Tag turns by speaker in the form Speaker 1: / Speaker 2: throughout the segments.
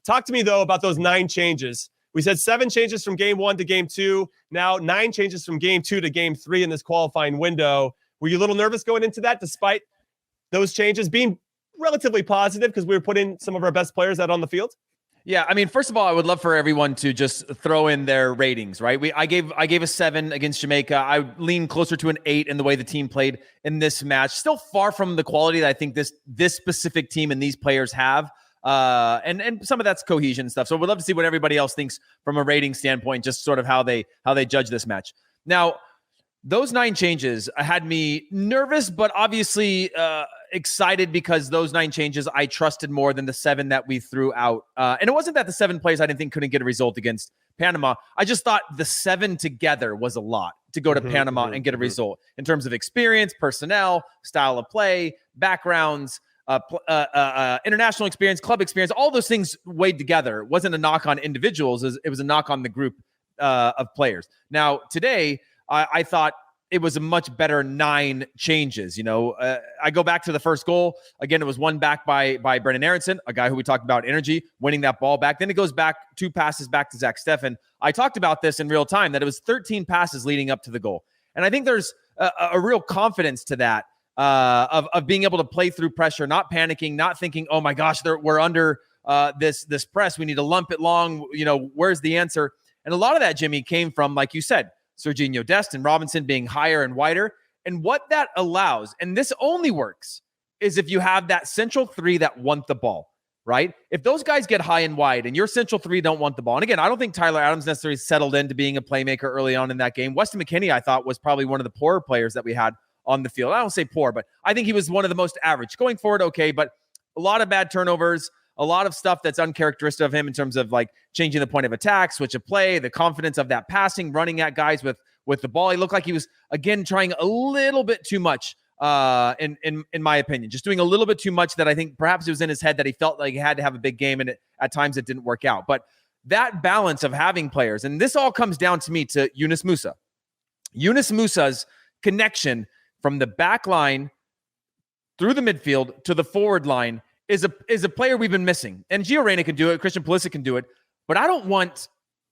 Speaker 1: Talk to me, though, about those 9 changes. We said 7 changes from game 1 to game 2. Now 9 changes from game 2 to game 3 in this qualifying window. Were you a little nervous going into that, despite those changes being relatively positive because we were putting some of our best players out on the field?
Speaker 2: Yeah, I mean, first of all, I would love for everyone to just throw in their ratings, right? I gave a 7 against Jamaica. I lean closer to an 8 in the way the team played in this match. Still far from the quality that I think this specific team and these players have. And some of that's cohesion stuff. So we'd love to see what everybody else thinks from a rating standpoint, just sort of how they judge this match. Now, those 9 changes had me nervous, but obviously excited because those 9 changes I trusted more than the 7 that we threw out. And it wasn't that the 7 players I didn't think couldn't get a result against Panama. I just thought the 7 together was a lot to go to Panama and get a result in terms of experience, personnel, style of play, backgrounds, international experience, club experience. All those things weighed together. It wasn't a knock on individuals. It was a knock on the group of players. Now, today, I thought it was a much better 9 changes. I go back to the first goal. Again, it was one back by Brendan Aronson, a guy who we talked about energy, winning that ball back. Then it goes back 2 passes back to Zach Steffen. I talked about this in real time, that it was 13 passes leading up to the goal. And I think there's a real confidence to that of being able to play through pressure, not panicking, not thinking, oh my gosh, we're under this press. We need to lump it long. Where's the answer? And a lot of that, Jimmy, came from, like you said, Serginho Dest and Robinson being higher and wider. And what that allows, and this only works, is if you have that central 3 that want the ball, right? If those guys get high and wide and your central 3 don't want the ball, and again, I don't think Tyler Adams necessarily settled into being a playmaker early on in that game. Weston McKennie, I thought, was probably one of the poorer players that we had on the field. I don't say poor, but I think he was one of the most average. Going forward, okay, but a lot of bad turnovers, a lot of stuff that's uncharacteristic of him in terms of like changing the point of attack, switch of play, the confidence of that passing, running at guys with the ball. He looked like he was, again, trying a little bit too much, in my opinion. Just doing a little bit too much that I think perhaps it was in his head that he felt like he had to have a big game, and at times it didn't work out. But that balance of having players, and this all comes down to me to Yunus Musah. Yunus Musah's connection from the back line through the midfield to the forward line is a player we've been missing. And Gio Reyna can do it. Christian Pulisic can do it. But I don't want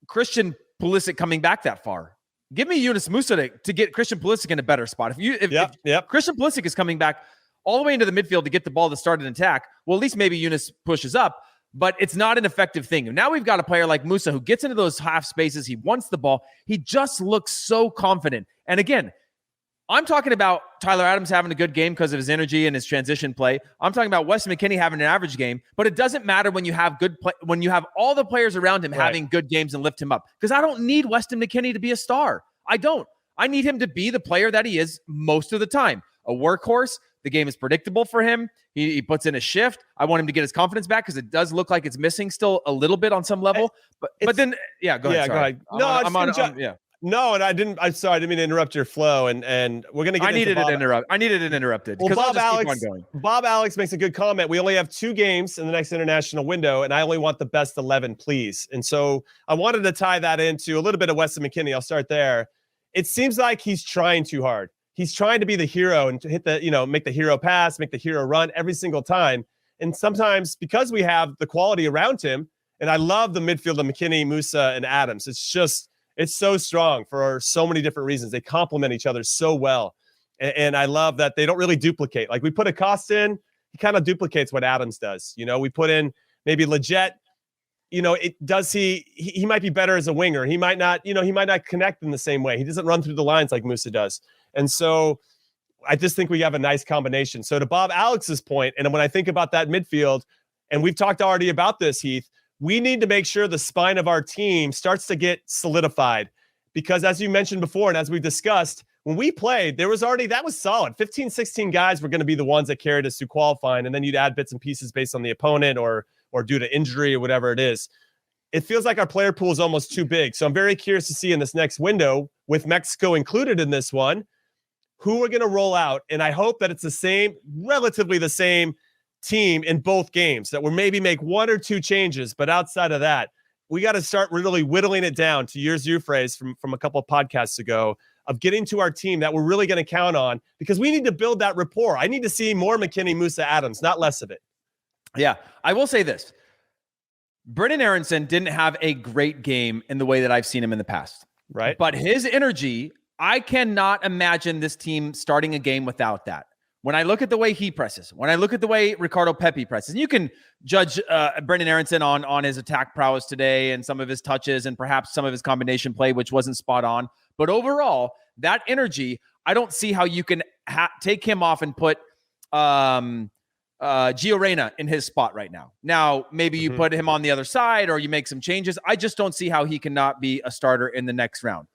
Speaker 2: Christian Pulisic coming back that far. Give me Yunus Musah to get Christian Pulisic in a better spot. If Christian Pulisic is coming back all the way into the midfield to get the ball to start an attack, well, at least maybe Yunus pushes up. But it's not an effective thing. And now we've got a player like Musah who gets into those half spaces. He wants the ball. He just looks so confident. And again, I'm talking about Tyler Adams having a good game because of his energy and his transition play. I'm talking about Weston McKennie having an average game, but it doesn't matter when you have when you have all the players around him having good games and lift him up. Because I don't need Weston McKennie to be a star. I don't. I need him to be the player that he is most of the time. A workhorse. The game is predictable for him. He puts in a shift. I want him to get his confidence back because it does look like it's missing still a little bit on some level. But then, go ahead.
Speaker 1: Yeah,
Speaker 2: sorry.
Speaker 1: go ahead. No, and I'm sorry, I didn't mean to interrupt your flow, and we're gonna get. I needed
Speaker 2: it interrupted.
Speaker 1: Well, Bob Alex makes a good comment. We only have 2 games in the next international window, and I only want the best 11, please. And so I wanted to tie that into a little bit of Weston McKennie. I'll start there. It seems like he's trying too hard. He's trying to be the hero and to hit make the hero pass, make the hero run every single time. And sometimes because we have the quality around him, and I love the midfield of McKennie, Musah, and Adams. It's so strong for so many different reasons. They complement each other so well. And I love that they don't really duplicate. Like we put a Costa in, he kind of duplicates what Adams does. We put in maybe Leggett, he might be better as a winger. He might not connect in the same way. He doesn't run through the lines like Musah does. And so I just think we have a nice combination. So to Bob Alex's point, and when I think about that midfield, and we've talked already about this, Heath, we need to make sure the spine of our team starts to get solidified because as you mentioned before, and as we discussed, when we played, that was solid. 15, 16 guys were going to be the ones that carried us through qualifying, and then you'd add bits and pieces based on the opponent or due to injury or whatever it is. It feels like our player pool is almost too big. So I'm very curious to see in this next window, with Mexico included in this one, who we're going to roll out. And I hope that it's relatively the same team in both games, that we'll maybe make 1 or 2 changes, but outside of that, we got to start really whittling it down to your phrase from a couple of podcasts ago of getting to our team that we're really going to count on because we need to build that rapport. I need to see more McKennie, Musah, Adams, not less of it.
Speaker 2: Yeah, I will say this. Brendan Aronson didn't have a great game in the way that I've seen him in the past.
Speaker 1: Right.
Speaker 2: But his energy, I cannot imagine this team starting a game without that. When I look at the way he presses, when I look at the way Ricardo Pepi presses, and you can judge Brendan Aronson on his attack prowess today and some of his touches and perhaps some of his combination play, which wasn't spot on. But overall, that energy, I don't see how you can take him off and put Gio Reyna in his spot right now. Now, maybe you put him on the other side or you make some changes. I just don't see how he cannot be a starter in the next round.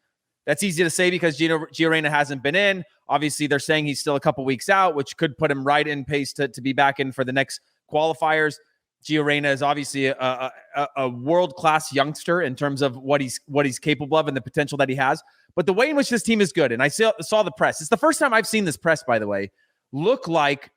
Speaker 2: That's easy to say because Gio Reyna hasn't been in. Obviously, they're saying he's still a couple weeks out, which could put him right in pace to be back in for the next qualifiers. Gio Reyna is obviously a world-class youngster in terms of what he's capable of and the potential that he has. But the way in which this team is good, and I saw the press. It's the first time I've seen this press, by the way, look like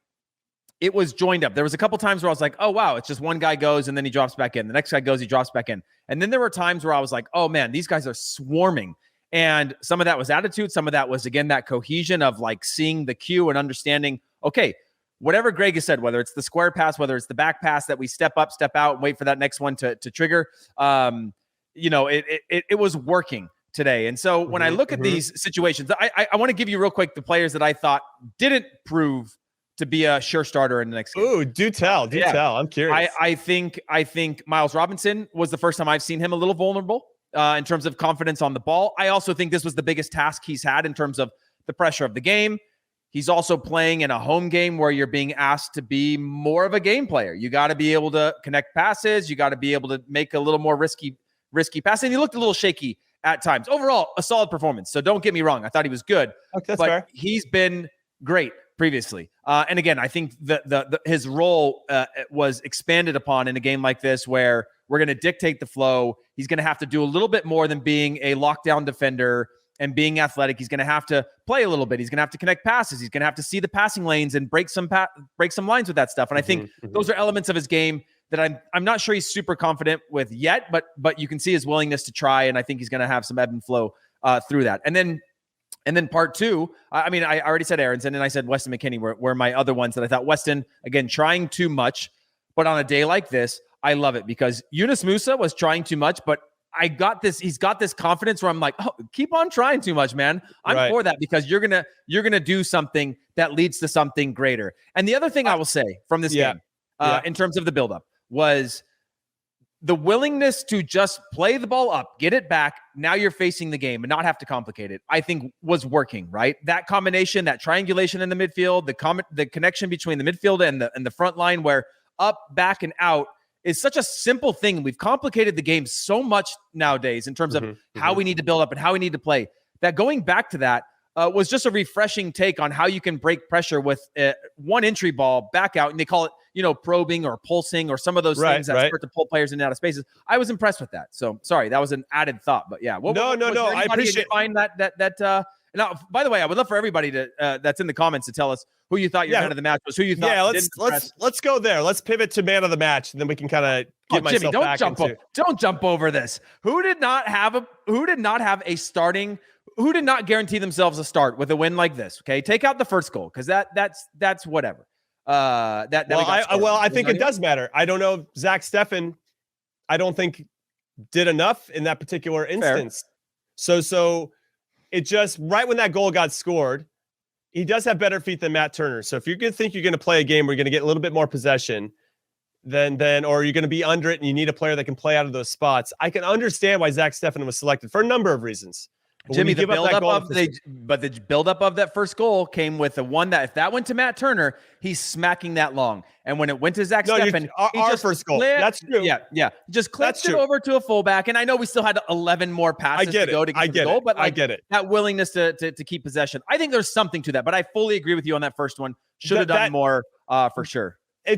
Speaker 2: it was joined up. There was a couple times where I was like, oh, wow, it's just one guy goes and then he drops back in. The next guy goes, he drops back in. And then there were times where I was like, oh, man, these guys are swarming. And some of that was attitude. Some of that was, again, that cohesion of like seeing the cue and understanding, okay, whatever Gregg has said, whether it's the square pass, whether it's the back pass that we step up, step out, and wait for that next one to trigger, it was working today. And so when I look at these situations, I want to give you real quick the players that I thought didn't prove to be a sure starter in the next game.
Speaker 1: Ooh, do tell. I'm curious.
Speaker 2: I think Miles Robinson was the first time I've seen him a little vulnerable in terms of confidence on the ball. I also think this was the biggest task he's had in terms of the pressure of the game. He's also playing in a home game where you're being asked to be more of a game player. You got to be able to connect passes. You got to be able to make a little more risky passes. And he looked a little shaky at times. Overall, a solid performance. So don't get me wrong. I thought he was good.
Speaker 1: Okay, that's
Speaker 2: but
Speaker 1: fair.
Speaker 2: He's been great previously. And again, I think his role was expanded upon in a game like this where we're going to dictate the flow. He's going to have to do a little bit more than being a lockdown defender and being athletic. He's going to have to play a little bit. He's going to have to connect passes. He's going to have to see the passing lanes and break some lines with that stuff. And I think those are elements of his game that I'm not sure he's super confident with yet, but you can see his willingness to try. And I think he's going to have some ebb and flow through that. And then part two, I mean, I already said Aronson and I said Weston McKennie were my other ones that I thought Weston, again, trying too much. But on a day like this, I love it because Yunus Musa was trying too much, but he's got this confidence where I'm like, oh, keep on trying too much, man. I'm for that because you're going to do something that leads to something greater. And the other thing I will say from this game in terms of the buildup was the willingness to just play the ball up, get it back. Now you're facing the game and not have to complicate it, I think was working, right? That combination, that triangulation in the midfield, the connection between the midfield and the front line where up, back, and out is such a simple thing. We've complicated the game so much nowadays in terms of how we need to build up and how we need to play. That going back to that was just a refreshing take on how you can break pressure with one entry ball back out. And they call it, probing or pulsing or some of those things that start to pull players in and out of spaces. I was impressed with that. So sorry, that was an added thought, but yeah.
Speaker 1: No. I appreciate
Speaker 2: that. Now, by the way, I would love for everybody to that's in the comments to tell us who you thought your man of the match was, who you thought.
Speaker 1: Yeah, let's go there. Let's pivot to man of the match, and then we can kind of get myself
Speaker 2: Jimmy,
Speaker 1: back into.
Speaker 2: Don't jump over this. Who did not guarantee themselves a start with a win like this? Okay, take out the first goal because that's whatever.
Speaker 1: I think it does matter. I don't know. Zach Steffen, I don't think did enough in that particular instance. Fair. So it just right when that goal got scored, he does have better feet than Matt Turner. So if you're going to think you're going to play a game where you're going to get a little bit more possession, then or you're going to be under it and you need a player that can play out of those spots, I can understand why Zach Steffen was selected for a number of reasons. But
Speaker 2: Jimmy, the buildup of that first goal came with the one that if that went to Matt Turner, he's smacking that long. And when it went to Zach Steffen,
Speaker 1: our first goal. That's true.
Speaker 2: Yeah. Just clipped it over to a fullback. And I know we still had 11 more passes to go to get the goal, but I get it. That willingness to keep possession. I think there's something to that, but I fully agree with you on that first one. Should have done more for sure. You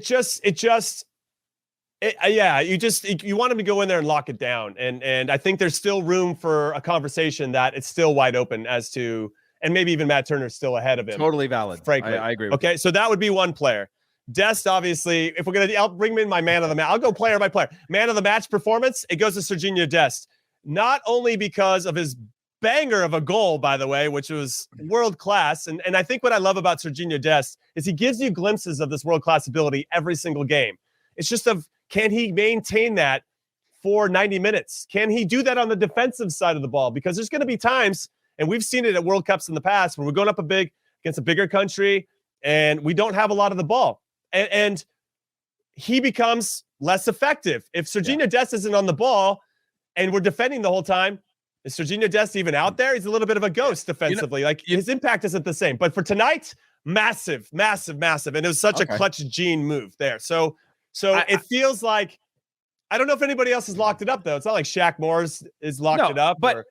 Speaker 2: want him to go in there and lock it down. And I think there's still room for a conversation that it's still wide open as to, and maybe even Matt Turner's still ahead of him. Totally valid.
Speaker 1: Frankly.
Speaker 2: I agree with
Speaker 1: okay, so that would be one player. Dest, obviously, if we're going to, I'll bring in my man of the match. I'll go player by player. Man of the match performance, it goes to Serginho Dest. Not only because of his banger of a goal, by the way, which was world class. And I think what I love about Serginho Dest is he gives you glimpses of this world class ability every single game. It's just can he maintain that for 90 minutes? Can he do that on the defensive side of the ball? Because there's going to be times, and we've seen it at World Cups in the past, when we're going up against a bigger country and we don't have a lot of the ball. And he becomes less effective. If Sergiño Dest isn't on the ball and we're defending the whole time, is Sergiño Dest even out there? He's a little bit of a ghost defensively. His impact isn't the same. But for tonight, massive. And it was such a clutch gene move there. So it feels like, I don't know if anybody else has locked it up, though. It's not like Shaq Moore's is locked it up.
Speaker 2: But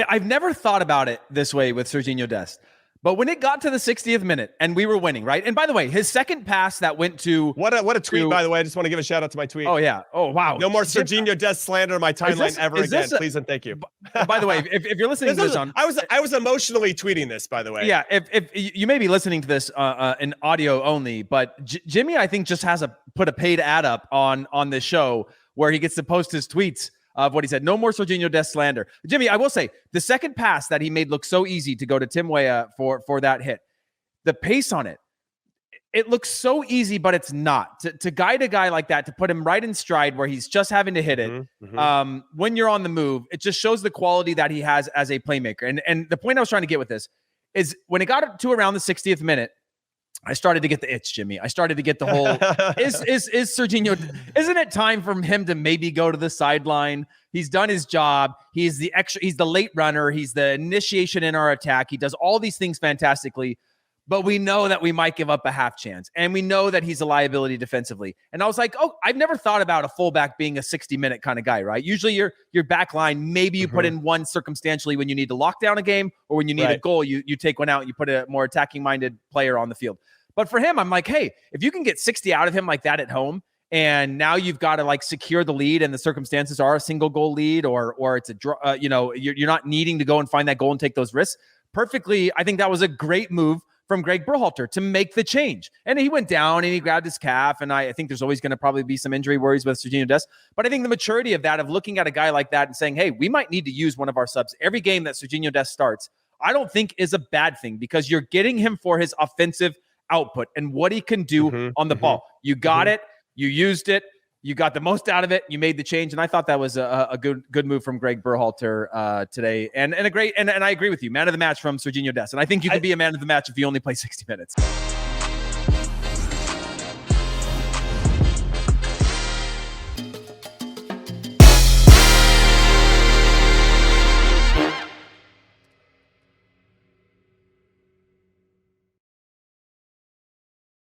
Speaker 2: I've never thought about it this way with Sergiño Dest. But when it got to the 60th minute and we were winning, right? And by the way, his second pass that went to...
Speaker 1: What a tweet, by the way. I just want to give a shout out to my tweet.
Speaker 2: Oh, yeah. Oh, wow.
Speaker 1: No more Sergiño Dest slander on my timeline ever again. Please and thank you.
Speaker 2: By the way, if you're listening to this on...
Speaker 1: I was emotionally tweeting this, by the way.
Speaker 2: Yeah, if you may be listening to this in audio only, but Jimmy, I think, just has put a paid ad up on this show where he gets to post his tweets of what he said. No more Sergiño Dest slander. Jimmy, I will say, the second pass that he made look so easy to go to Tim Weah for that hit. The pace on it looks so easy, but it's not. To guide a guy like that, to put him right in stride where he's just having to hit it, when you're on the move, it just shows the quality that he has as a playmaker. And the point I was trying to get with this is when it got to around the 60th minute, I started to get the itch, Jimmy. I started to get the whole, is Sergiño, isn't it time for him to maybe go to the sideline? He's done his job. He's the late runner. He's the initiation in our attack. He does all these things fantastically, but we know that we might give up a half chance. And we know that he's a liability defensively. And I was like, I've never thought about a fullback being a 60-minute kind of guy, right? Usually your back line, maybe you put in one circumstantially when you need to lock down a game or when you need a goal, you take one out and you put a more attacking-minded player on the field. But for him, I'm like, hey, if you can get 60 out of him like that at home, and now you've got to secure the lead, and the circumstances are a single goal lead, or it's a draw. You're not needing to go and find that goal and take those risks. Perfectly, I think that was a great move from Gregg Berhalter to make the change. And he went down and he grabbed his calf. And I think there's always going to probably be some injury worries with Sergiño Dest. But I think the maturity of that, of looking at a guy like that and saying, hey, we might need to use one of our subs every game that Sergiño Dest starts, I don't think is a bad thing, because you're getting him for his offensive output and what he can do on the ball. You got it. You used it. You got the most out of it. You made the change. And I thought that was a good move from Gregg Berhalter today. And a great, and I agree with you, man of the match from Sergiño Dest. And I think you could be a man of the match if you only play 60 minutes.